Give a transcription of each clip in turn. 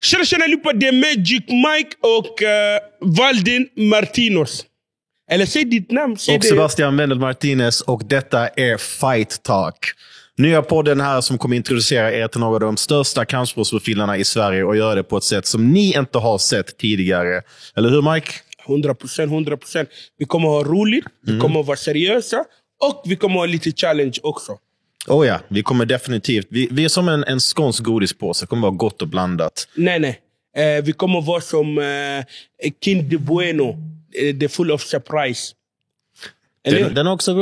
Tjena allihopa, det är Magic Mike och Valdin Martinez. Eller säg ditt namn. Och Sebastian Wendel Martinez, och detta är Fight Talk. Nya podden här som kommer introducera er till några av de största kampsportsprofilerna i Sverige och göra det på ett sätt som ni inte har sett tidigare. Eller hur, Mike? 100%. Vi kommer ha roligt, vi kommer vara seriösa och vi kommer ha lite challenge också. Oh ja, vi kommer definitivt. Vi är som en skånsk godispåse. Det kommer vara gott och blandat. Nej. Vi kommer vara som Kind de Bueno. The Full of Surprise. Den är också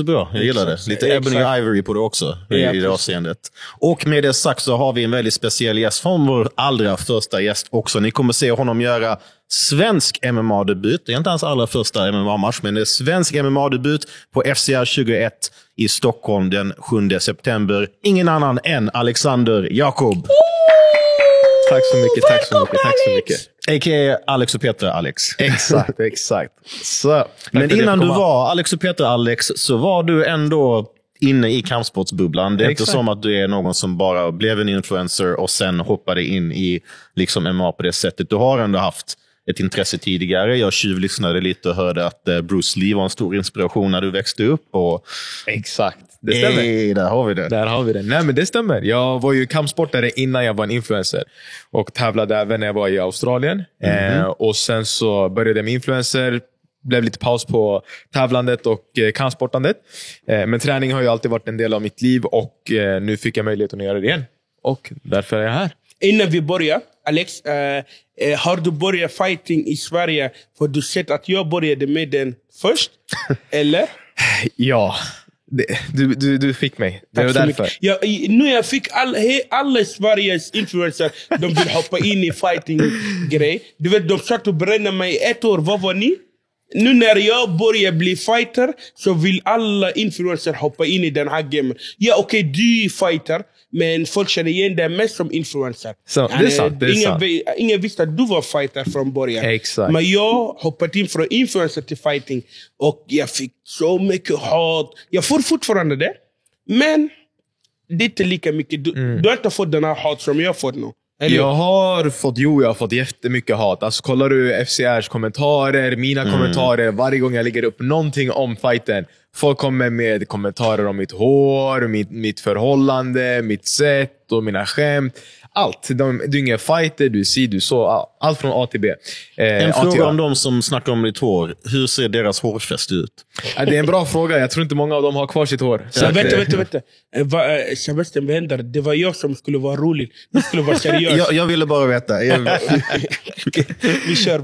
bra. Jag gillar det. Lite Ebony Ivory på det också i det avseendet. Och med det sagt så har vi en väldigt speciell gäst från vår allra första gäst också. Ni kommer se honom göra svensk MMA-debut. Det är inte hans allra första MMA-match, men det är svensk MMA-debut på FCR 21 i Stockholm den 7 september. Ingen annan än Alexander Jacob. Tack så mycket. A.k.a. Alex och Petra Alex. Exakt. Så, men innan du var Alex och Petra Alex så var du ändå inne i kampsportsbubblan. Det är inte som att du är någon som bara blev en influencer och sen hoppade in i liksom MMA på det sättet. Du har ändå haft ett intresse tidigare. Jag tjuvlyssnade lite och hörde att Bruce Lee var en stor inspiration när du växte upp. Exakt. Det stämmer. Där har vi det. Nej, men det stämmer. Jag var ju kampsportare innan jag var en influencer. Och tävlade även när jag var i Australien. Och sen så började jag med influencer. Blev lite paus på tävlandet och kampsportandet. Men träning har ju alltid varit en del av mitt liv. Och nu fick jag möjligheten att göra det igen. Och därför är jag här. Innan vi börjar, Alex, har du börjat fighting i Sverige? För du sett att jag började med den först, eller? Ja, du fick mig. Det var därför. Nu jag fick alla Sveriges influencer, de vill hoppa in i fighting-grej. Du vet, de satt och brände mig 1 år. Vad var ni? Nu när jag börjar bli fighter så vill alla influencer hoppa in i den här gamen. Ja, okej, du är fighter, men folk känner igen det mest som influencer. Så, det är sant. Ingen visste att du var fighter från början. Exakt. Men jag hoppade in från influencer till fighting. Och jag fick så mycket hat. Jag får fortfarande det. Men det är inte lika mycket. Du har inte fått den här hat som jag har fått nu. Eller? Jag har fått jättemycket hat. Alltså kollar du FCRs kommentarer, mina kommentarer, varje gång jag lägger upp någonting om fighten, folk kommer med kommentarer om mitt hår, mitt förhållande, mitt sätt och mina skämt. Allt. Du är ingen fighter, du så. Allt från A till B. En fråga om de som snackar om ditt hår. Hur ser deras hårfäste ut? Det är en bra fråga. Jag tror inte många av dem har kvar sitt hår. Vänta. Sebastian Wendel, det var jag som skulle vara rolig. Du skulle vara seriös. Jag ville bara veta. Vi kör.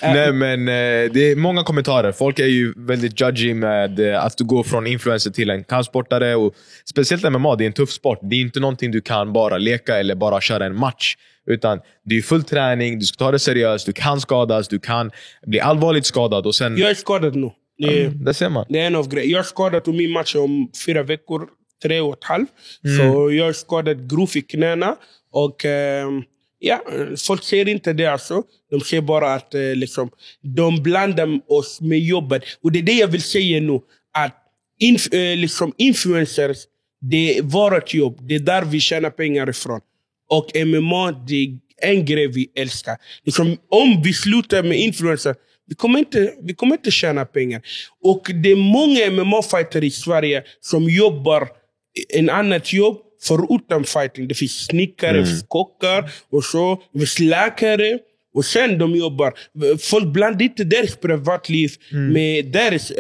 Nej, men det är många kommentarer. Folk är ju väldigt judgy med att du går från influencer till en kampsportare. Och speciellt MMA, det är en tuff sport. Det är inte någonting du kan bara leka eller bara köra en match. Utan det är full träning, du ska ta det seriöst, du kan skadas, du kan bli allvarligt skadad. Och sen... Jag är skadad nu. Det ser man. Det är en av grejerna. Jag är skadad och min match om 4 veckor, 3,5. Så jag är skadad grovt i knäna. Och folk ser inte det alltså. De ser bara att de blandar oss med jobbet. Och det är det jag vill säga nu. Att influencers, det är vårt jobb. Det är där vi tjänar pengar ifrån. Och MMA, det är en grej vi älskar. Om vi slutar med influencer, vi kommer inte tjäna pengar. Och det är många MMA-fighter i Sverige som jobbar en annat jobb förutom fighting. Det finns snickare, kockar och så. Det finns läkare. Och sen de jobbar. Folk blandar inte deras privatliv med deras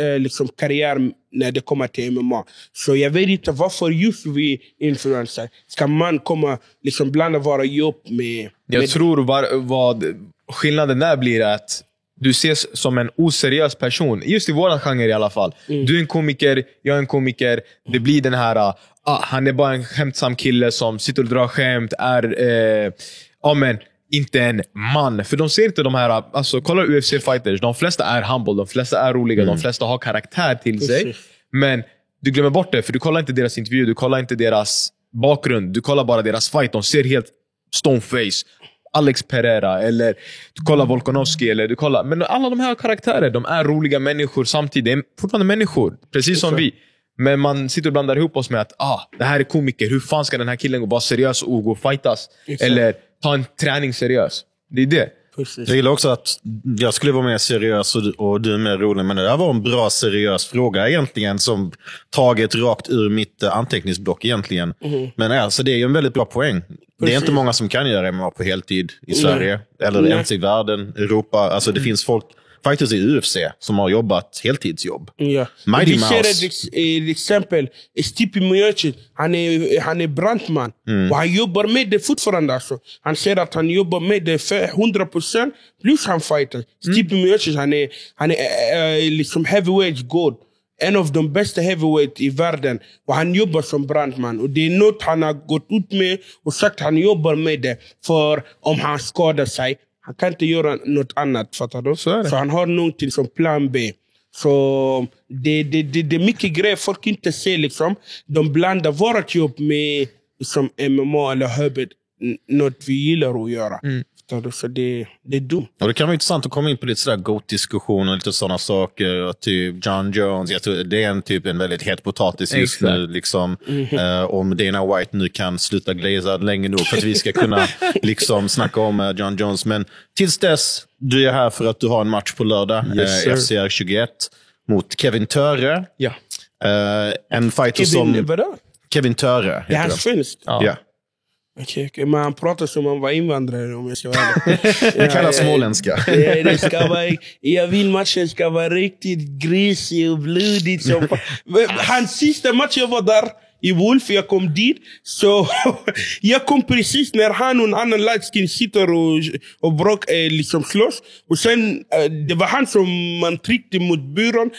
karriär när det kommer till MMA. Så jag vet inte varför just vi influencer. Ska man komma blanda våra jobb med... Jag tror vad skillnaden där blir att du ses som en oseriös person. Just i våran genre i alla fall. Du är en komiker, jag är en komiker. Det blir den här... han är bara en skämtsam kille som sitter och drar skämt. Inte en man. För de ser inte de här... Alltså, kolla UFC-fighters. De flesta är humble. De flesta är roliga. De flesta har karaktär till sig. Men du glömmer bort det. För du kollar inte deras intervju. Du kollar inte deras bakgrund. Du kollar bara deras fight. De ser helt stoneface. Alex Pereira. Eller du kollar Volkanovski. Eller du kollar... Men alla de här karaktärer, de är roliga människor samtidigt. De är fortfarande människor. Precis som vi. Men man sitter och blandar ihop oss med att det här är komiker. Hur fan ska den här killen vara seriös och gå och fightas? Eller ta en träning seriös. Det är det. Precis. Jag gillar också att jag skulle vara mer seriös och du är mer rolig. Men det där var en bra seriös fråga egentligen, som taget rakt ur mitt anteckningsblock egentligen. Men alltså, det är ju en väldigt bra poäng. Det är inte många som kan göra MMA på heltid i Sverige. Eller ens i världen, Europa. Alltså det finns folk faktiskt i UFC som har jobbat heltidsjobb. Ja. Vi ser ett exempel. Stipe Miocic, han är brandman. Och han jobbar med det fortfarande. Alltså. Han säger att han jobbar med det för 100% plus han fighter. Stipe Miocic, han är liksom heavyweight gold. En av de bästa heavyweight i världen. Och han jobbar som brandman. Och det är något han har gått ut med och sagt att han jobbar med det. För om han skadar sig, han kan inte göra något annat, fattar du? Så han har någonting som plan B. Så det är mycket grejer folk inte ser liksom. De blandar vårt jobb med liksom, MMA eller hubbet. Något vi gillar att göra. Så det är dumt. Och det kan vara intressant att komma in på lite sådär GOAT-diskussion och lite sådana saker. Typ John Jones, jag tror det är en väldigt het potatis just nu. Liksom, om Dana White nu kan sluta glaza länge nog för att vi ska kunna liksom snacka om John Jones. Men tills dess, du är här för att du har en match på lördag. FCR 21 mot Kevin Töre. Ja. En fighter Kevin Töre. Det är hans finsk. Ja. Okej. Men han pratar som om han var invandrare, om jag ska vara det kallas småländska. Jag vill matchen ska vara riktigt grisig och blodig. Hans sista match jag var där i Wolf, jag kom dit. Så jag kom precis när han och en annan lightskin sitter och liksom slåss. Och sen, det var han som man tryckte mot byrån.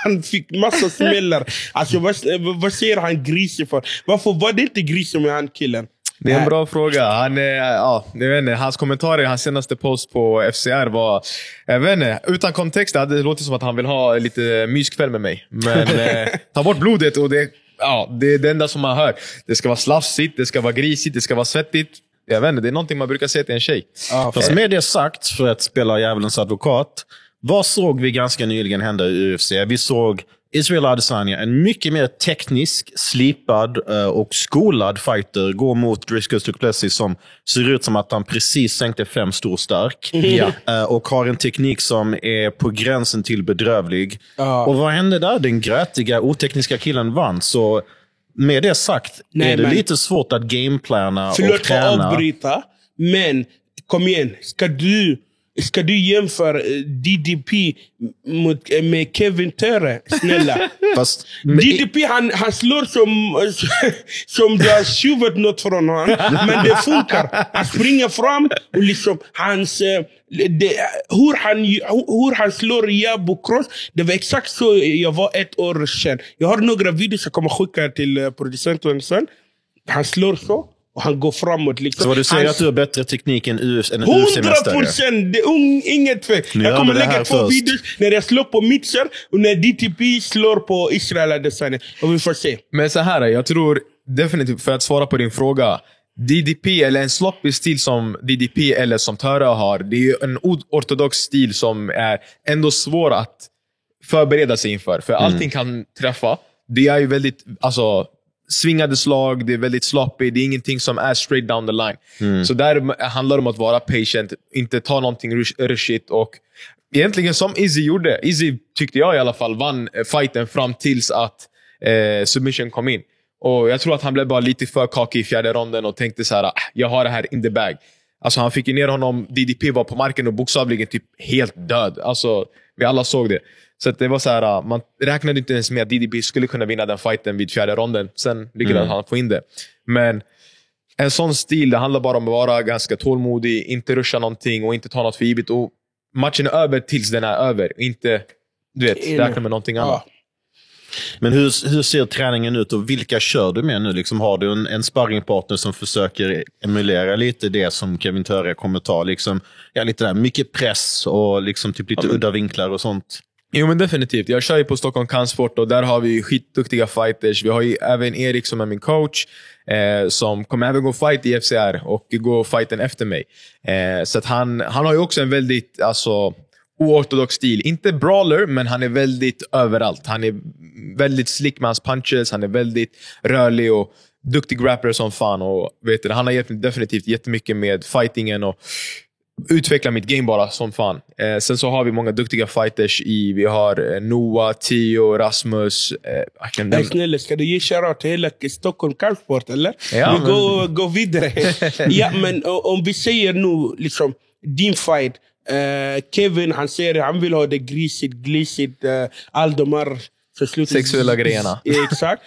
Han fick massa smällar. Alltså vad säger han grisig för? Varför var det inte grisig med han killen? Det är en bra fråga. Hans kommentarer i hans senaste post på FCR var, jag vet inte, utan kontext, det låter som att han vill ha lite myskväll med mig. Men ta bort blodet och det är det enda som man hör. Det ska vara slafsigt, det ska vara grisigt, det ska vara svettigt. Jag vet inte, det är någonting man brukar säga till en tjej. Fast med det sagt, för att spela djävulens advokat, vad såg vi ganska nyligen hända i UFC? Vi såg Israel Adesanya, en mycket mer teknisk, slipad och skolad fighter, gå mot Dricus du Plessis som ser ut som att han precis sänkte 5 stor stark. Och har en teknik som är på gränsen till bedrövlig. Och vad hände där? Den grötiga, otekniska killen vann. Så med det sagt är det lite svårt att gameplana och träna. Förlåt att avbryta, men kom igen, ska du jämföra DDP med Kevin Töre? Snälla. DDP han slår som du har tjuvat något från honom. Men det funkar. Han springer fram och liksom hur han slår jab och cross. Det var exakt så jag var 1 år sedan. Jag har några videos jag kommer skicka till producenten sen. Han slår så. Och han går framåt liksom. Så vad du säger att du har bättre teknik än en UFC-mästare? 100%! Det är inget fel. Jag kommer lägga 2 videos när jag slår på Mitchell och när DTP slår på Israel Adesanya. Och vi får se. Men så här, jag tror definitivt, för att svara på din fråga, DDP eller en sloppy stil som DDP eller som Töre har, det är ju en ortodox stil som är ändå svår att förbereda sig inför. För allting kan träffa. Det är ju väldigt, svingade slag, det är väldigt sloppy, det är ingenting som är straight down the line. Så där handlar det om att vara patient, inte ta någonting rushigt. Och egentligen som Izzy gjorde, Izzy tyckte jag i alla fall vann fighten fram tills att submission kom in. Och jag tror att han blev bara lite för kakig i 4:e ronden och tänkte så här: jag har det här in the bag. Alltså han fick ju ner honom, DDP var på marken och bokstavligen typ helt död. Alltså vi alla såg det. Så att det var så här, man räknade inte ens med att DDP skulle kunna vinna den fighten vid 4:e ronden. Sen lyckades han få in det. Men en sån stil, det handlar bara om att vara ganska tålmodig, inte ruscha någonting och inte ta något för givet. Och matchen är över tills den är över. Inte, räkna med någonting annat. Men hur ser träningen ut och vilka kör du med nu? Liksom, har du en sparringpartner som försöker emulera lite det som Kevin Töre kommer ta? Liksom, lite där, mycket press och liksom, typ lite udda vinklar och sånt. Jo, men definitivt. Jag kör ju på Stockholm Kampsport och där har vi skitduktiga fighters. Vi har ju även Erik som är min coach som kommer även gå fight i FCR och gå fighten efter mig. Så att han har ju också en väldigt oortodox stil. Inte brawler, men han är väldigt överallt. Han är väldigt slick med hans punches. Han är väldigt rörlig och duktig grappler som fan. Och vet du, han har hjälpt mig definitivt jättemycket med fightingen och utveckla mitt game bara som fan. Sen så har vi många duktiga fighters vi har Noah, Tio, Rasmus. Snälla, ska du ge shoutout till hela Stockholm Kampsport, eller? Ja, vi gå vidare. Ja, men om vi säger nu liksom din fight, Kevin, han säger han vill ha det grisigt, all de här sexuella grejerna. Exakt.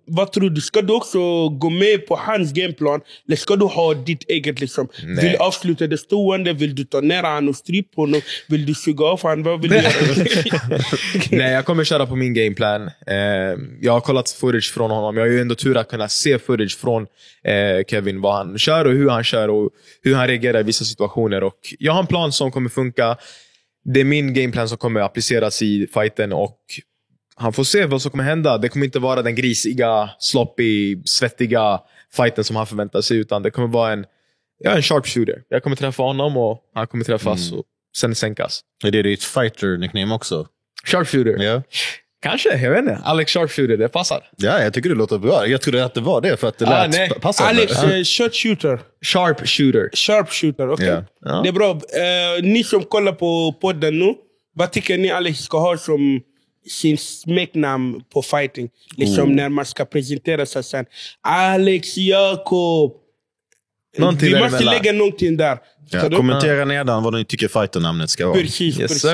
Vad tror du? Ska du också gå med på hans gameplan? Eller ska du ha ditt eget liksom? Vill du avsluta det stående? Vill du ta ner han och strypa honom? Vill du suga av han? Vad vill du göra? Nej, jag kommer köra på min gameplan. Jag har kollat footage från honom. Jag har ju ändå tur att kunna se footage från Kevin. Vad han kör och hur han reagerar i vissa situationer. Och jag har en plan som kommer funka. Det är min gameplan som kommer appliceras i fighten och han får se vad som kommer hända. Det kommer inte vara den grisiga, sloppy, svettiga fighten som han förväntar sig, utan det kommer vara en sharpshooter. Jag kommer träffa honom och han kommer träffas och sen sänkas. Är det ditt fighter-nickname också? Sharpshooter? Ja. Kanske, jag vet inte. Alex Sharpshooter, det passar. Ja, jag tycker det låter bra. Jag trodde att det var det för att det lät passande. Alex, shooter. Sharpshooter, okej. Yeah. Ja. Det är bra. Ni som kollar på podden nu, vad tycker ni Alex ska ha som sin smeknamn på fighting? Liksom när man ska presentera sig sen. Alex Jakob. Vi måste lägga någonting där. Ja, kommentera nedan vad ni tycker fighternamnet ska vara. Precis.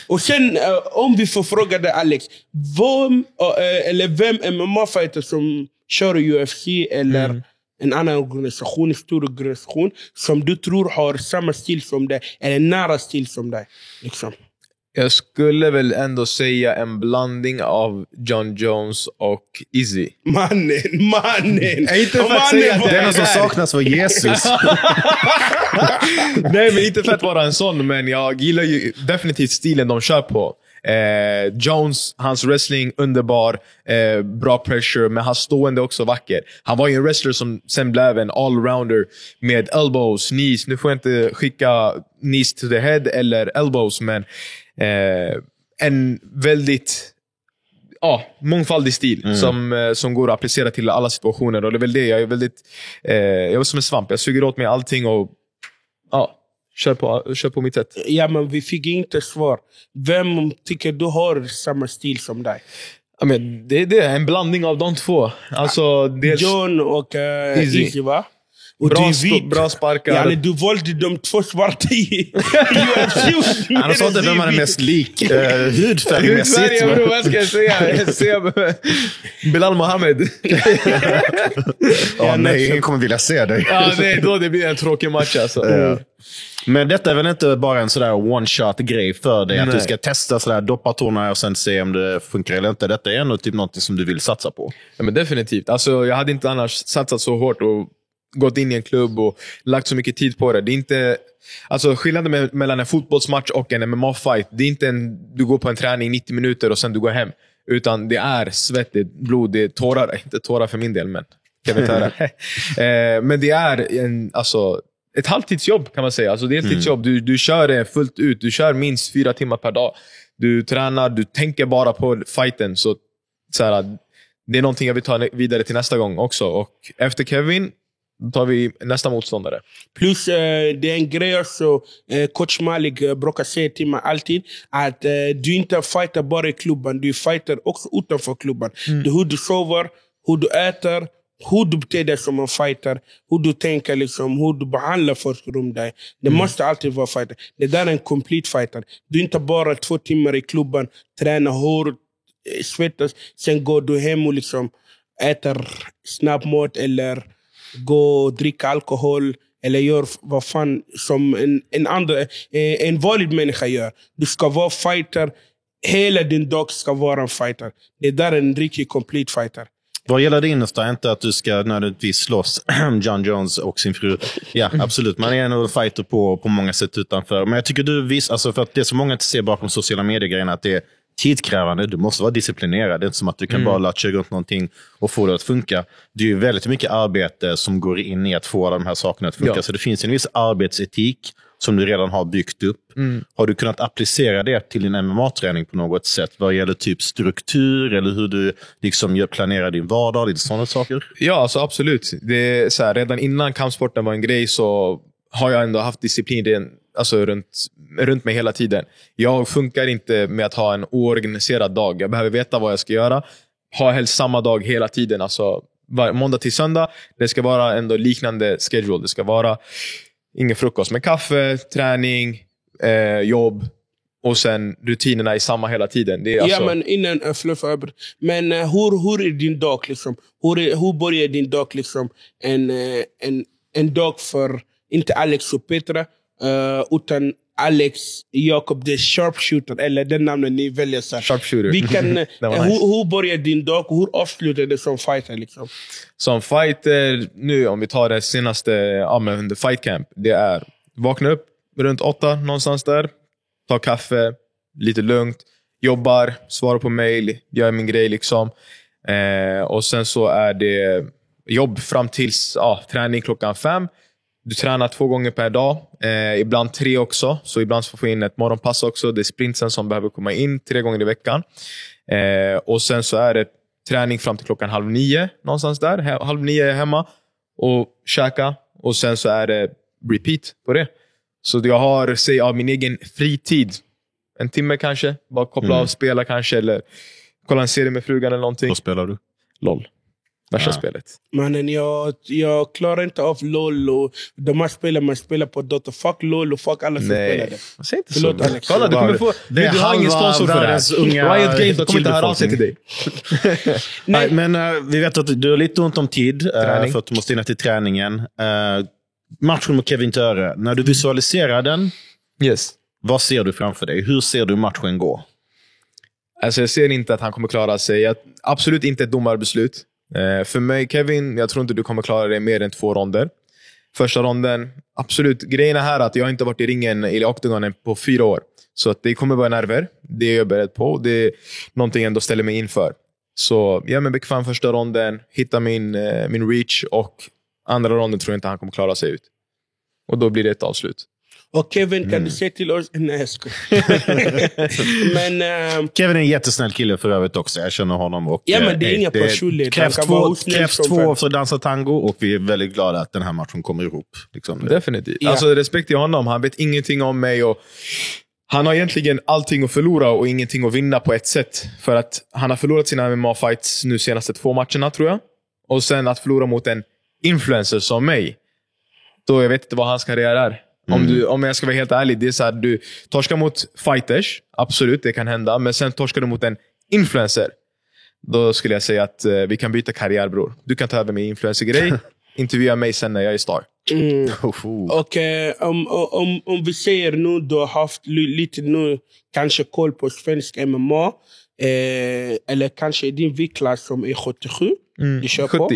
Och sen om vi får fråga dig Alex, vem MMA-fighter som kör UFC eller en annan organisation, en stor organisation som du tror har samma stil som dig eller nära stil som dig liksom? Jag skulle väl ändå säga en blandning av John Jones och Izzy. Mannen! Inte för att säga att det är något som saknas för Jesus. Nej, men inte för att vara en sån, men jag gillar ju definitivt stilen de kör på. Jones, hans wrestling underbar, bra pressure, men hans stående också vacker. Han var ju en wrestler som sen blev en allrounder med elbows, knees. Nu får jag inte skicka knees to the head eller elbows, men en väldigt mångfaldig stil som går att applicera till alla situationer. Och det är väl det, jag är väldigt jag är som en svamp, jag suger åt mig allting och kör på mitt sätt. Ja, men vi fick inte svar. Vem tycker du har samma stil som dig? Ja, men det är en blandning av de två. Alltså, John och Izzy, va? Och bra sparkar. Ja, du valde de två svarta i UFC. Han sa inte vem man är mest lik hudfärgmässigt. Vad ska jag säga? Jag ser Bilal Mohammed. Nej, ingen kommer vilja se dig. Då det blir en tråkig match alltså. Men detta är väl inte bara en sådär one-shot-grej för dig? Att du ska testa sådär, doppa tårna och sen se om det funkar eller inte. Detta är ändå typ något som du vill satsa på. Ja, men definitivt. Alltså, jag hade inte annars satsat så hårt och gått in i en klubb och lagt så mycket tid på det. Det är inte, alltså skillnaden mellan en fotbollsmatch och en MMA-fight, det är inte du går på en träning 90 minuter och sen du går hem. Utan det är svett, det är blod, det är tårar. Inte tårar för min del, men kan vi ta det. Men det är ett halvtidsjobb kan man säga. Alltså det är ett halvtidsjobb. Du kör det fullt ut. Du kör minst 4 timmar per dag. Du tränar, du tänker bara på fighten. Så här, det är någonting jag vill ta vidare till nästa gång också. Och efter Kevin tar vi nästa motståndare. Plus det är en grej också, coach Malik brukar säga till mig alltid att du inte fightar bara i klubban, du fightar också utanför klubban. Det är hur du sover, hur du äter, hur du beter dig som en fighter, hur du tänker liksom, hur du behandlar folk runt dig. Det måste alltid vara fighter. Det där är en complete fighter. Du är inte bara 2 timmar i klubban, tränar hårt, svettas, sen går du hem och liksom äter snabbmat eller gå och dricka alkohol eller gör vad fan som en vanlig människa gör. Du ska vara fighter. Hela din dag ska vara en fighter. Det där är en riktig complete fighter. Vad gäller det innersta? Inte att du ska nödvändigtvis slåss John Jones och sin fru. Ja, absolut. Man är en fighter på många sätt utanför. Men jag tycker du visar, alltså för att det är så många att se bakom sociala medier-grejerna, att det är tidkrävande. Du måste vara disciplinerad. Det är inte som att du kan bara latcha runt någonting och få det att funka. Det är ju väldigt mycket arbete som går in i att få alla de här sakerna att funka. Ja. Så det finns en viss arbetsetik som du redan har byggt upp. Har du kunnat applicera det till din MMA-träning på något sätt? Vad gäller typ struktur eller hur du liksom planerar din vardag, lite sådana saker? Ja, alltså absolut. Det är så här, redan innan kampsporten var en grej så har jag ändå haft disciplin alltså runt mig hela tiden. Jag funkar inte med att ha en oorganiserad dag. Jag behöver veta vad jag ska göra. Ha helst samma dag hela tiden. Alltså måndag till söndag. Det ska vara ändå liknande schedule. Det ska vara ingen frukost, men kaffe, träning, jobb och sen rutinerna är samma hela tiden. Det är alltså... Ja, men innan men hur är din dag liksom? Hur börjar din dag liksom? En dag för inte Alex och Petra utan Alex, Jakob, the sharpshooter, eller den namnen ni väljer. Sharpshooter. Hur börjar din dag och hur avslutar det som fighter? Liksom? Som fighter, nu om vi tar det senaste under fight camp, det är vakna upp runt 8 någonstans där, ta kaffe, lite lugnt, jobbar, svarar på mail, gör min grej liksom. Och sen så är det jobb fram tills träning klockan 5. Du tränar 2 gånger per dag, ibland 3 också. Så ibland får du få in ett morgonpass också. Det är sprintsen som behöver komma in 3 gånger i veckan. Och sen så är det träning fram till klockan 8:30 någonstans där. 8:30 är hemma och käka. Och sen så är det repeat på det. Så jag har av min egen fritid 1 timme kanske. Bara koppla av, spela kanske. Eller kolla en serie med frugan eller någonting. Vad spelar du? LOL. Värsta spelet. Mannen, jag klarar inte av LOL och de här spelen man spelar på Dota. Fuck LOL och fuck alla som spelar det. Säg inte så. Kolla, du kommer få... Du har ingen sponsor för det här. Riot Games, de kommer inte höra av sig till dig. Nej, men vi vet att du har lite ont om tid för att du måste in till träningen. Matchen mot Kevin Töre, när du visualiserar den, vad ser du framför dig? Hur ser du matchen gå? Alltså jag ser inte att han kommer klara sig. Absolut inte ett domarbeslut. För mig, Kevin, jag tror inte du kommer klara det mer än 2 ronder. Första ronden, absolut. Grejen är här att jag inte varit i ringen eller oktagonen på 4 år. Så att det kommer vara nerver. Det är jag beredd på. Det är någonting jag ändå ställer mig inför. Så jag är med bekväm första ronden. Hitta min reach. Och andra ronden tror jag inte han kommer klara sig ut. Och då blir det ett avslut. Och Kevin, kan du säga till oss? Nej, men Kevin är en jättesnäll kille för övrigt också. Jag känner honom. Och, men det är inga personlighet. Krävs 2 för att dansa tango. Och vi är väldigt glada att den här matchen kommer ihop. Liksom. Definitivt. Ja. Alltså respekt till honom. Han vet ingenting om mig. Och han har egentligen allting att förlora och ingenting att vinna på ett sätt. För att han har förlorat sina MMA-fights nu senaste 2 matcherna tror jag. Och sen att förlora mot en influencer som mig. Då jag vet inte vad hans karriär är. Om jag ska vara helt ärlig, det är så här, du torskar mot fighters, absolut, det kan hända. Men sen torskar du mot en influencer. Då skulle jag säga att vi kan byta karriär, bror. Du kan ta över min influencer-grej. Intervjua mig sen när jag är star. Och om vi säger nu, du har haft lite nu kanske koll på svensk MMA. Eller kanske din viktklass som är 77. Du kör 70. På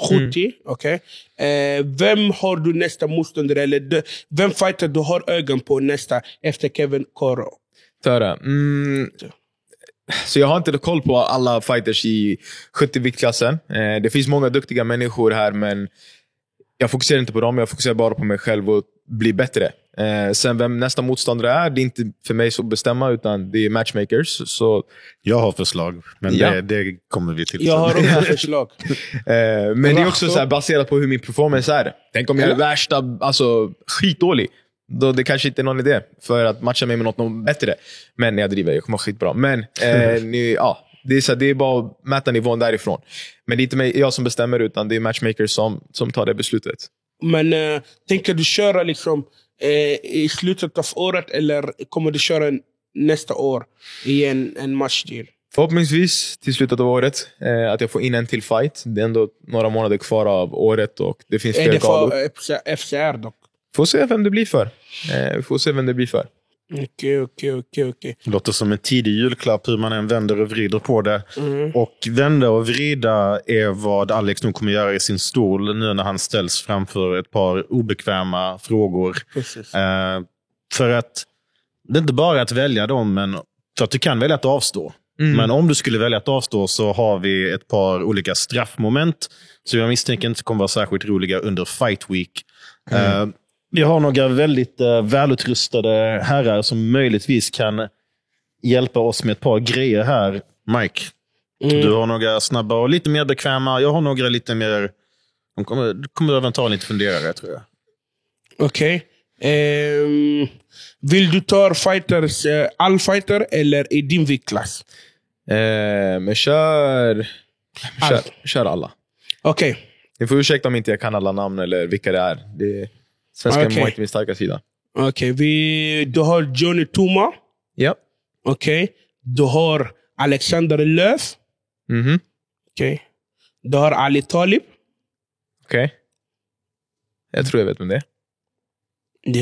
70, okej. Vem har du nästa motståndare? Eller vem fighter du har ögon på nästa efter Kevin Koro? Töre. Så jag har inte koll på alla fighters i 70-viktklassen. Det finns många duktiga människor här, men jag fokuserar inte på dem. Jag fokuserar bara på mig själv och bli bättre. Sen vem nästa motståndare är, det är inte för mig att bestämma, utan det är matchmakers. Så jag har förslag, men det kommer vi till. Jag har också förslag. Men det är också så här baserat på hur min performance är. Tänk om jag är värsta, alltså skitdålig. Då det kanske inte är någon idé för att matcha mig med något bättre. Men jag driver, jag kommer skitbra. Men det är så här, det är bara att mäta nivån därifrån. Men det är inte jag som bestämmer, utan det är matchmakers som tar det beslutet. Men tänker du köra liksom i slutet av året, eller kommer du köra nästa år i en matchdeal? Förhoppningsvis till slutet av året att jag får in en till fight. Det är ändå några månader kvar av året och det finns fler galor. Är det för FCR dock? Får se vem det blir för. Okej. Låter som en tidig julklapp hur man än vänder och vrider på det. Och vända och vrida är vad Alex nu kommer göra i sin stol nu när han ställs framför ett par obekväma frågor. För att det är inte bara att välja dem, men Så att du kan välja att avstå. Men om du skulle välja att avstå så har vi ett par olika straffmoment som jag misstänker inte kommer vara särskilt roliga under Fight Week. Vi har några väldigt välutrustade herrar som möjligtvis kan hjälpa oss med ett par grejer här. Mike, du har några snabba och lite mer bekväma. Jag har några lite mer... De kommer även ta lite funderare, tror jag. Okej. Vill du ta fighters, all fighter eller i din viktklass? Men kör alla. Okej. Ni får ursäkta om inte jag kan alla namn eller vilka det är. Det är svenska MMA inte min starka sida. Okej, du har Johnny Tuma. Ja. Okej. Du har Alexander Löf. Okej. Du har Ali Talib. Okej. Jag tror jag vet vem det är.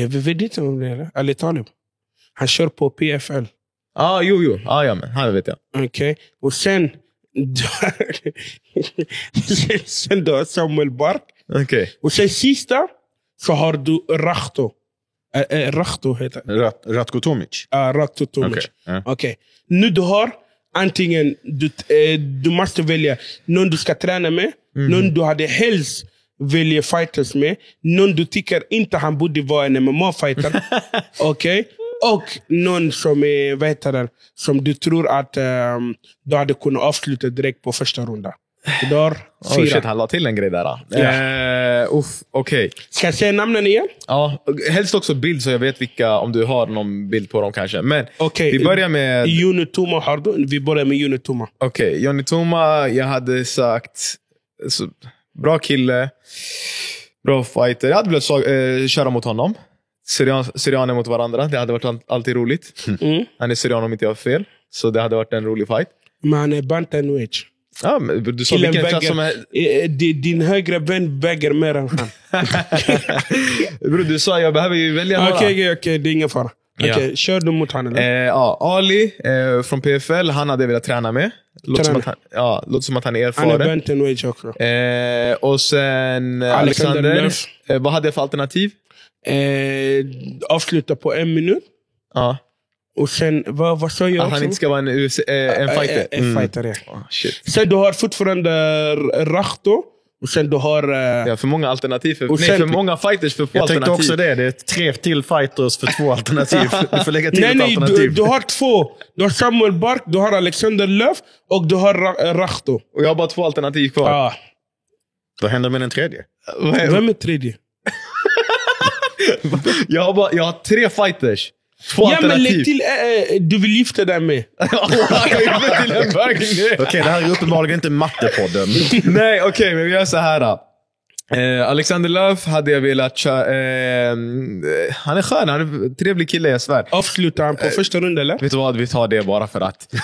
Vi vet inte om det är Ali Talib. Han kör på PFL. Jo. Men han vet jag. Okej. Och sen du har Samuel Bark. Okej. Och sen sista så har du Rachto. Rachto heter det. Ratko Tomic. Rachto Tomic. Okej. Nu du har antingen du måste välja någon du ska träna med, någon du hade helst välja fighters med, någon du tycker inte han borde vara en MMA-fighter. Okej. Och någon som är, som du tror att du hade kunnat avsluta direkt på första runda. Du har 4. Shit, han la till en grej där. Okej. Ska jag säga namnen igen? Ja, helst också bild så jag vet vilka, om du har någon bild på dem kanske. Men vi börjar med... Johnny Tuma har du. Vi börjar med Johnny Tuma. Okej, Johnny Tuma, jag hade sagt... Så, bra kille. Bra fighter. Jag hade velat köra mot honom. Syrianer mot varandra. Det hade varit alltid roligt. Han är syrian om inte jag har fel. Så det hade varit en rolig fight. Men han är bantamweight. Ja, men du sa vilken klass som är... Din högra vän väger mer än han. Bro, du sa jag behöver ju välja några. Okej, det är ingen fara. Okej, kör du mot honom? Ali från PFL, han hade velat träna med. Låter som att han är erfaren. Han är bantamweight också. Och sen Alexander. Vad hade jag för alternativ? Avsluta på 1 minut. Ja. Och sen, vad sa jag också? Han inte ska vara en fighter. En fighter, ja. Shit. Sen du har fortfarande Rachto. Och sen du har... för många alternativ. För många fighters för få jag alternativ. Jag tänkte också det. Det är 3 till fighters för 2 alternativ. Du får lägga till ett alternativ. Du har 2. Du har Samuel Bark, du har Alexander Löf och du har Rachto. Och jag har bara 2 alternativ kvar. Vad händer med den tredje? Vem är tredje? jag har 3 fighters. 2 alternativ. Men lägg till, du vill gifta dig med. Okej, det här är uppenbarligen inte mattepodden. Nej, okej, men vi gör så här. Alexander Löf hade jag velat han är skön, han är en trevlig kille, jag svär. Avslutar han på första rundan eller? Vet du vad, vi tar det bara för att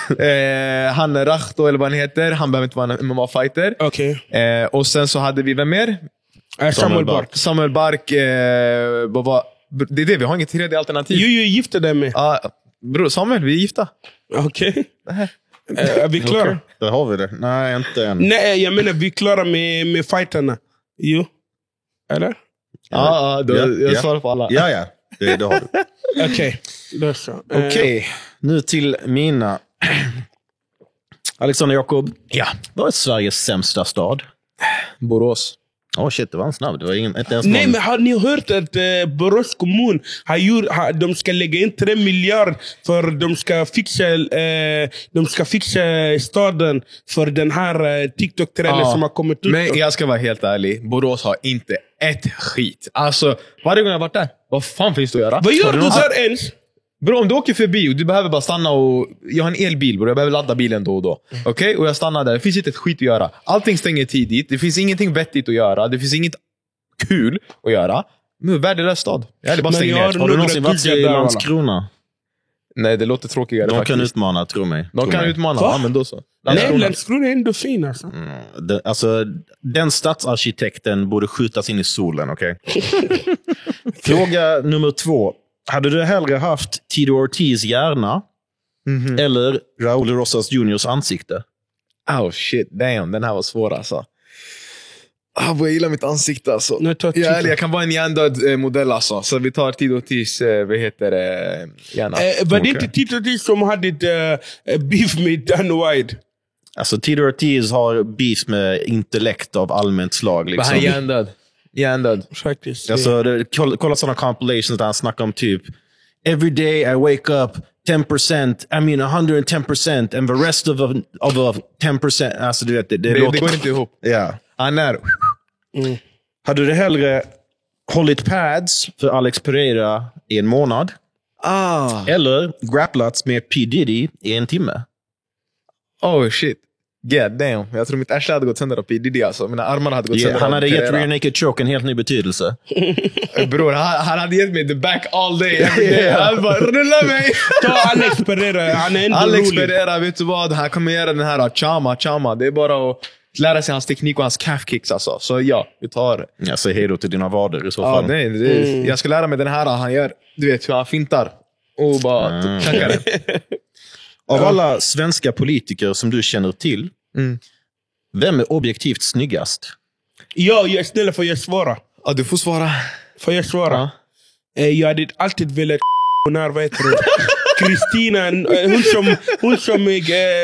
han är Rachto eller vad han heter. Han behöver inte vara en MMA-fighter. Okej. Och sen så hade vi, vem mer? Samuel Bark det är det, vi har inget tredje alternativ. Jo, gifta dig med. Bro, Samuel, vi är gifta. Okej. Är vi klara? Okay. Där har vi det. Nej, inte än. Nej, jag menar vi är klara med fighterna. Jo. Eller? Jag svarar på alla. Ja. Det har du. Okej. Okej. Nu till mina. Alexander Jakob. Ja. Vad är Sveriges sämsta stad? Borås. Shit, det var en snabb. Det var inte ens Nej, men har ni hört att Borås kommun de ska lägga in 3 miljarder för de ska fixa staden för den här TikTok-trenden som har kommit ut. Men jag ska vara helt ärlig, Borås har inte ett skit. Alltså, varje gång jag har varit där, vad fan finns det att göra? Vad gör du där ens? Bro, om du åker förbi och du behöver bara stanna och... Jag har en elbil, bro. Jag behöver ladda bilen då och då. Okej? Och jag stannar där. Det finns inte ett skit att göra. Allting stänger tidigt. Det finns ingenting vettigt att göra. Det finns inget kul att göra. Men värdelös stad. Jag hade bara stängt ner. Har du någonsin varit i Landskrona? Nej, det låter tråkigare faktiskt. De kan utmana, tro mig. De kan utmana, ja, men då så. Nej, Landskrona är ändå fin alltså. Den stadsarkitekten borde skjutas in i solen, okej? Fråga nummer 2. Hade du hellre haft Tito Ortiz hjärna eller Raúl Rosas Juniors ansikte? Oh shit, damn, den här var svår alltså. Jag gillar mitt ansikte alltså. Jag kan vara en hjärndöd modell alltså. Så vi tar Tito Ortiz, vad heter det? Gärna. Var det inte Tito Ortiz som hade beef med Dan White? Alltså Tito Ortiz har beef med intellekt av allmänt slag. Liksom. Han är hjärndöd. Faktiskt. Alltså, kolla sådana compilations där han snackar om typ every day I wake up 10%, I mean 110%, and the rest of 10%. Alltså du vet, det går inte ihop. Ja. Han är... Hade du hellre hållit pads för Alex Pereira i en månad? Eller grapplats med P. Diddy i en timme? Oh shit. God damn. Jag tror mitt arsle hade gått sönder av P. Diddy alltså. Mina armar hade gått sönder. Han hade gett rear naked choke en helt ny betydelse. Bror, han hade gett mig the back all day. Every day. Han bara, rulla mig. Ta Alex Pereira. Han är ändå Alex rolig. Pereira, vet du vad? Han kommer göra den här chama. Det är bara att lära sig hans teknik och hans calf kicks alltså. Så ja, vi tar det. Jag säger hej då till dina vader i så fall. Jag ska lära mig den här han gör. Du vet hur han fintar. Och bara tackar den. Av alla svenska politiker som du känner till, vem är objektivt snyggast? Jag är snälla, får jag svara? Ja, du får svara. Får jag svara? Jag hade alltid velat när, vad heter det? Kristina, hon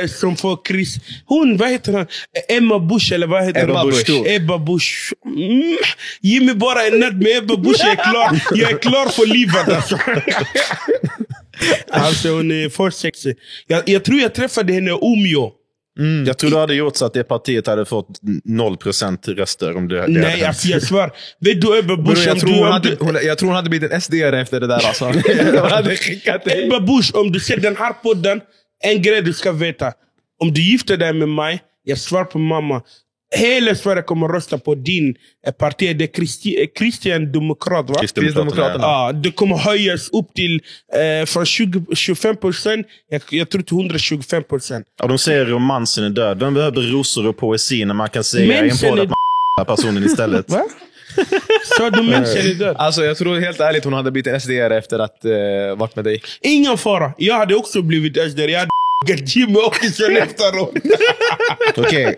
som får Chris. Hon, vad heter hon? Emma Bush, eller vad heter hon? Ebba Bush. Ge mig bara en natt med Ebba Bush, jag är klar för livet alltså. Alltså hon är för sexy. Jag tror jag träffade henne i Umeå. Jag tror du hade gjort så att det partiet hade fått 0% röster om det. Nej, alltså jag svär. Vet du Ebba Bush? Jag tror hon hade blivit en SDR efter det där alltså. Hade skickat dig. Ebba Bush, om du ser den här podden, en grej du ska veta. Om du gifter dig med mig, jag svär på mamma, hela Sverige kommer rösta på din parti. Det är Kristdemokrat, va? Kristdemokraterna. Ja, det kommer höjas upp till från 25%, jag tror till 125%. Ja, de säger romansen är död. De behöver rosor och poesi när man kan säga en på att man personen istället. Va? Så du människan är död? Alltså jag tror helt ärligt hon hade blivit en SDR efter att varit med dig. Ingen fara. Jag hade också blivit SDR. Jag hade Jimmy Åkesson efteråt. Okej,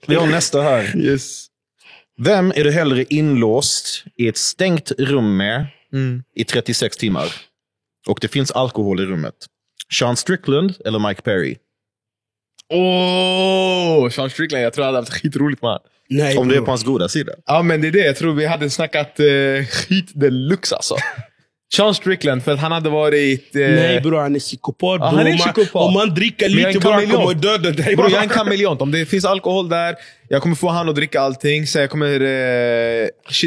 vi har nästa här. Yes. Vem är du hellre inlåst i ett stängt rum med i 36 timmar? Och det finns alkohol i rummet. Sean Strickland eller Mike Perry? Sean Strickland, jag tror jag hade haft skitroligt med han. Nej, om du är på hans goda sida. Ja, men det är det. Jag tror vi hade snackat skit deluxe alltså. Sean Strickland, för att han hade varit... Nej bro, han är psykopat. Ja, han är psykopat. Om man dricker lite bro, han kommer döda dig. Bro, jag är en kameleont. Om det finns alkohol där, jag kommer få han att dricka allting. Så jag kommer...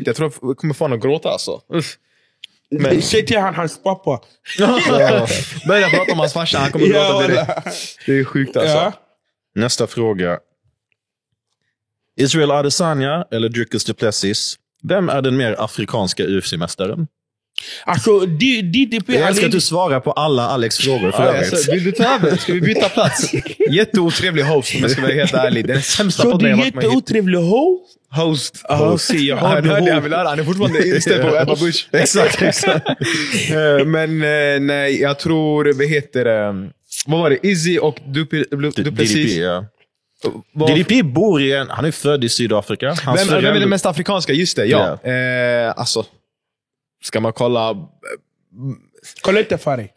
jag tror jag kommer få han att gråta alltså. Men säg till hans pappa. Börja prata om hans farsa, han kommer gråta direkt. Det är sjukt alltså. Ja. Nästa fråga. Israel Adesanya eller Dricus du Plessis? Vem är den mer afrikanska UFC-mästaren? Alltså, DDP... Jag älskar att du svarar på alla Alex frågor för övrigt. Alltså, vill du ta över? Ska vi byta plats? Jätteotrevlig host, om jag ska vara helt ärlig. Den sämsta på det. Så du är jätteotrevlig host? Host. Jag vill höra. Han är fortfarande inställd på Ebba Bush. Exakt. Men nej, jag tror, vad heter det? Vad var det? Izzy och Duplessis. DDP, ja. DDP bor i han är född i Sydafrika. Vem är den mest afrikanska? Just det, ja. Yeah. Alltså, ska man kolla... Kolla inte färg.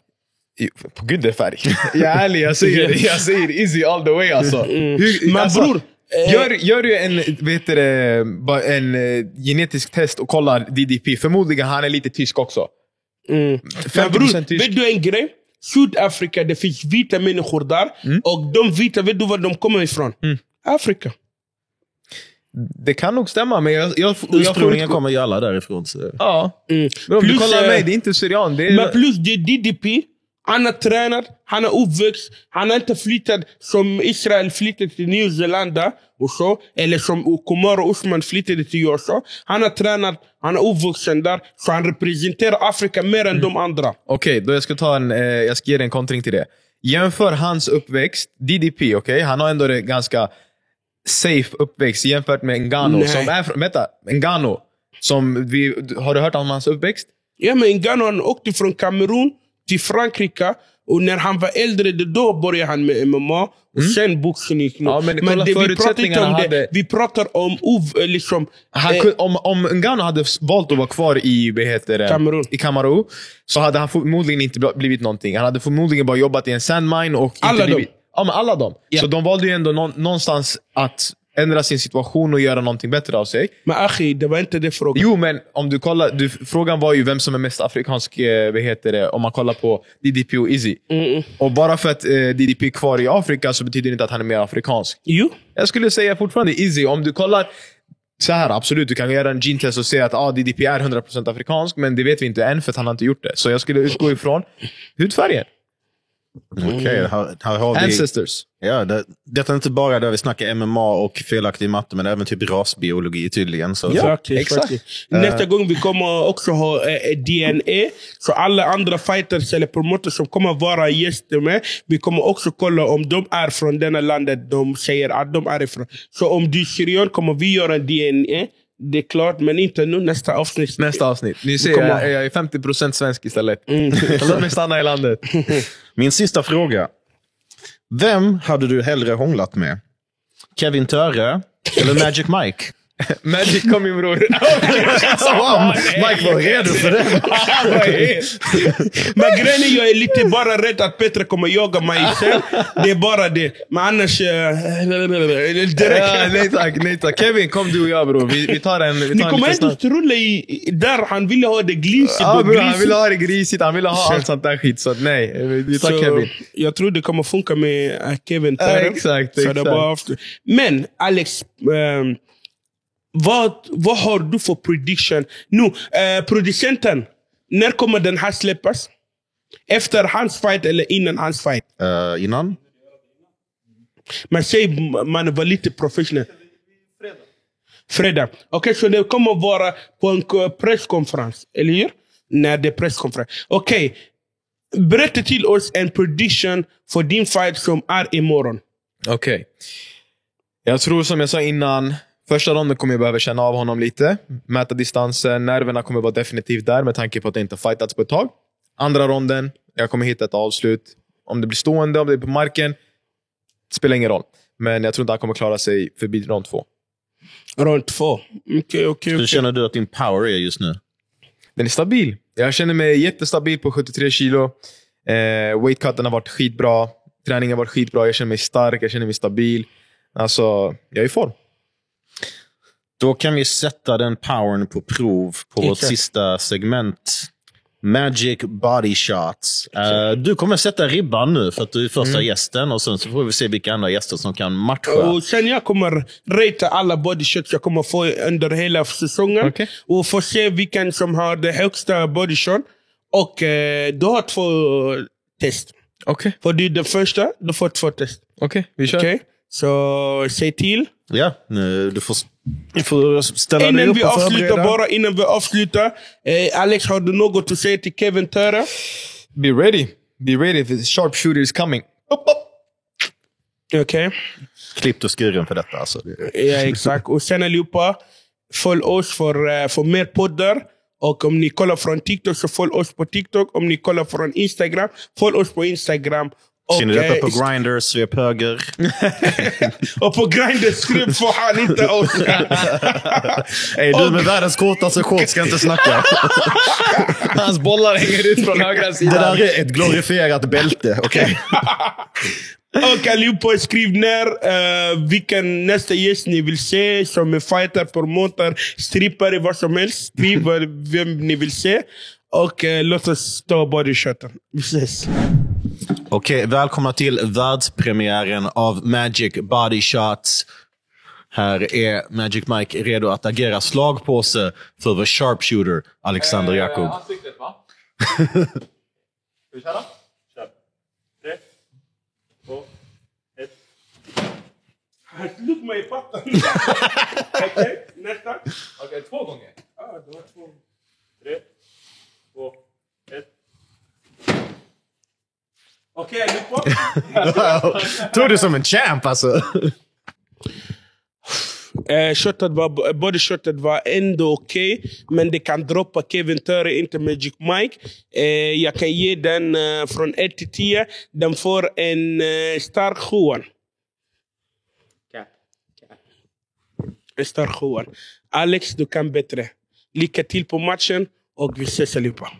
På gud, det är färg. Jag är ärlig, jag säger Izzy all the way alltså. Men alltså, bror... Gör du en genetisk test och kollar DDP. Förmodligen han är lite tysk också. 50% tysk. Vet du en grej? Sydafrika, det finns vita människor där. Och de vita, vet du var de kommer ifrån? Afrika. Det kan nog stämma, men jag kommer ju alla därifrån. Så. Ja. Om du kollar mig, det är inte syrian. Men plus det är DDP. Han har tränat, han har uppväxt. Han har inte flyttat som Israel flyttade till Nya Zeeland och så. Eller som Kumar och Usman flyttade till USA. Han har tränat, han har uppvuxen där. Så han representerar Afrika mer än de andra. Okej, då jag ska ge dig en kontring till det. Jämför hans uppväxt, DDP, okej? Han har ändå det ganska safe uppväxt jämfört med Ngannou. Som är från, Ngannou. Har du hört om hans uppväxt? Ja, men Ngannou han åkte från Kamerun till Frankrike Och när han var äldre, då började han med MMA. Och sen boxning. Ja, men kolla, vi pratar inte om hade... det. Vi pratar om liksom... Om Ngannou hade valt att vara kvar i Kamerun, så hade han förmodligen inte blivit någonting. Han hade förmodligen bara jobbat i en sandmine och inte blivit... Ja, men alla dem. Yeah. Så de valde ju ändå någonstans att ändra sin situation och göra någonting bättre av sig. Men Achi, det var inte det frågan. Jo, men om du kollar, frågan var ju vem som är mest afrikansk, om man kollar på DDP och Izzy. Och bara för att DDP är kvar i Afrika så betyder det inte att han är mer afrikansk. Jo. Jag skulle säga fortfarande Izzy. Om du kollar så här, absolut, du kan göra en gentest och säga att DDP är 100% afrikansk, men det vet vi inte än för att han har inte gjort det. Så jag skulle utgå ifrån hudfärgen. Okej, här har vi... Ancestors. Ja, det är inte bara där vi snackar MMA och felaktig matte, men även typ rasbiologi tydligen. Så. Ja, exakt. Nästa gång vi kommer också ha DNA. Så alla andra fighters eller promoters som kommer vara gäster med, vi kommer också kolla om de är från denna landet de säger att de är ifrån. Så om du är syrian kommer vi göra DNA. Det är klart, men inte nu. Nästa avsnitt. Ni ser, jag är 50% svensk istället. Låt mig stanna i landet. Min sista fråga. Vem hade du hellre hånglat med? Kevin Töre eller Magic Mike? Magic kom min bror. Mike var redo för det. Men grejen är, jag är lite bara rädd att Petra kommer jaga mig sen. Det är bara det. Men annars... Nej tack. Kevin, kom du och jag, bror. Vi tar en... Ni kommer inte att rulla i... Där han ville ha det grisigt. Ja, bror, han ville ha det grisigt. Han ville ha allt sånt där skit. Så nej, vi tar Kevin. Jag tror det kommer funka med Kevin. Exakt. Men Alex... Vad har du för prediction? Nu, producenten, när kommer den här släppas? Efter hans fight eller innan hans fight? Innan. Man säger man var lite professionell. Fredag. Okej, så det kommer vara på en presskonferens, eller hur? När det är presskonferens. Okej, berätta till oss en prediction för din fight som är imorgon. Okej. Jag tror som jag sa innan, första ronden kommer jag behöva känna av honom lite. Mäta distansen, nerverna kommer vara definitivt där med tanke på att det inte har fightats på ett tag. Andra ronden, jag kommer hitta ett avslut. Om det blir stående, om det är på marken, spelar ingen roll. Men jag tror inte han kommer klara sig förbi rond 2. Rond 2? Okej. Hur känner du att din power är just nu? Den är stabil. Jag känner mig jättestabil på 73 kilo. Weightcutten har varit skitbra. Träningen har varit skitbra. Jag känner mig stark, jag känner mig stabil. Alltså, jag är i form. Då kan vi sätta den powern på prov på vårt sista segment. Magic Body Shots. Du kommer sätta ribban nu för att du är första gästen. Och sen så får vi se vilka andra gäster som kan matcha. Och sen jag kommer rata alla body shots jag kommer få under hela säsongen. Okay. Och få se vilken som har det högsta body shot. Och du har 2 test. Okay. För du är den första, du får 2 test. Okej, vi kör. Okay. Så säg till. Ja, du får ställa dig upp och förbereda. Innan vi avslutar. Alex, har du något att säga till Kevin Töre? Be ready if the sharpshooter is coming. Okej. Klippt och skuren för detta. Alltså. Ja, exakt. Och sen allihopa, följ oss för mer poddar. Och om ni kollar från TikTok så följ oss på TikTok. Om ni kollar från Instagram, följ oss på Instagram. Ser ni detta på Grindr, svep höger. Och på Grindr skruv får han inte oss. Hey, du med världens kortaste short ska inte snacka. Hans bollar hänger ut från högra sidan. Det där är ett glorifierat bälte, okej? Och allihopa skriv ner vilken nästa gäst ni vill se. Som en fighter, promoter, strippare, vad som helst. Skriv vem ni vill se. Och låt oss ta bodyshoten. Vi ses. Okej, välkomna till världspremiären av Magic Body Shots. Här är Magic Mike redo att agera slagpåse för vår sharpshooter Alexander Jakob. Ansiktet, va? Ska vi köra? Kör. 3, 2, 1. Slug mig i patten. Okej, nästa. Okej, 2 gånger. Ja, det var 2. 3, 2, 1. Okej, allihopa. Tog du som en champ alltså. Bodyshotet var ändå okej, men det kan droppa Kevin Töre, inte Magic Mike. Jag kan ge den från 1 till 10. Den får en stark 7. En stark 7. Alex, du kan bättre. Lycka till på matchen och vi ses allihopa.